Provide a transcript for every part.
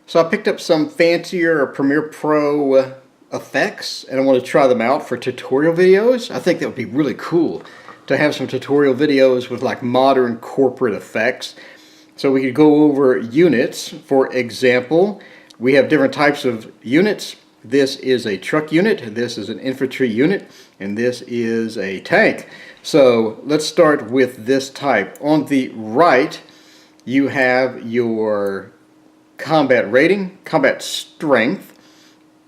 So I picked up some fancier Premiere Pro effects and I want to try them out for tutorial videos. I think that would be really cool to have some tutorial videos with like modern corporate effects. So we could go over units. For example, we have different types of units. This is a truck unit, this is an infantry unit, and this is a tank. So let's start with this type. On the right, you have your combat rating, combat strength,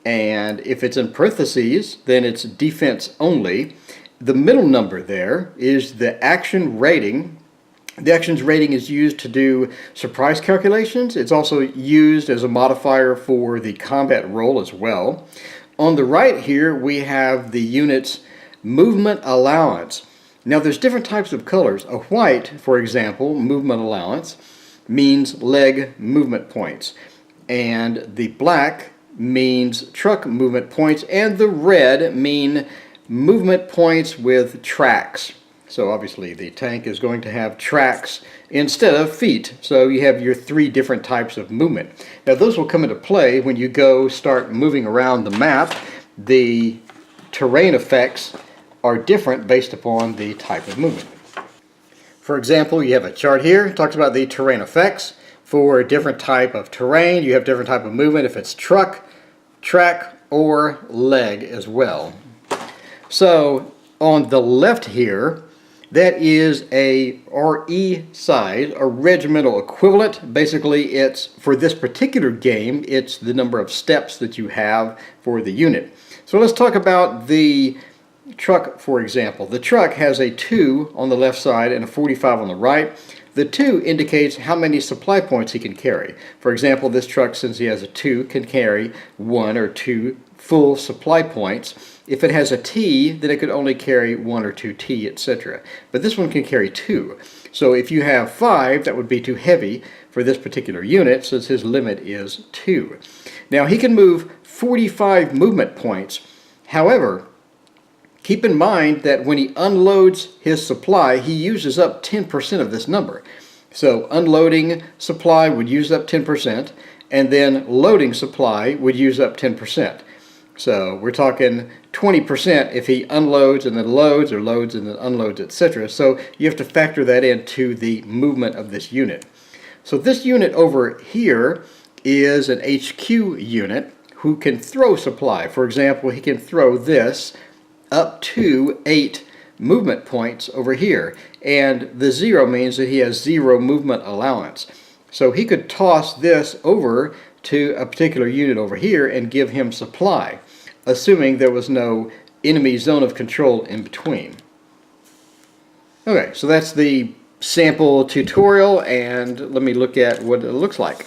and if it's in parentheses, then it's defense only. The middle number there is the action rating. The actions rating is used to do surprise calculations. It's also used as a modifier for the combat roll as well. On the right here, we have the unit's movement allowance. Now there's different types of colors. A white, for example, movement allowance, means leg movement points, and the black means truck movement points, and the red mean movement points with tracks. So obviously the tank is going to have tracks instead of feet, so you have your three different types of movement. Now those will come into play when you go start moving around the map. The terrain effects are different based upon the type of movement. For example, you have a chart here. It talks about the terrain effects. For a different type of terrain, you have different type of movement if it's truck, track, or leg as well. So on the left here, that is a RE size, a regimental equivalent. Basically, it's for this particular game, it's the number of steps that you have for the unit. So let's talk about the truck, for example. The truck has a 2 on the left side and a 45 on the right. The 2 indicates how many supply points he can carry. For example, this truck, since he has a 2, can carry 1 or 2 full supply points. If it has a T, then it could only carry 1 or 2 T, etc. But this one can carry 2. So if you have 5, that would be too heavy for this particular unit, since his limit is 2. Now he can move 45 movement points. However, keep in mind that when he unloads his supply, he uses up 10% of this number. So unloading supply would use up 10%, and then loading supply would use up 10%. So we're talking 20% if he unloads and then loads, or loads and then unloads, etc. So you have to factor that into the movement of this unit. So this unit over here is an HQ unit who can throw supply. For example, he can throw this up to 8 movement points over here, and the 0 means that he has 0 movement allowance. So he could toss this over to a particular unit over here and give him supply, assuming there was no enemy zone of control in between. Okay, so that's the sample tutorial, and let me look at what it looks like.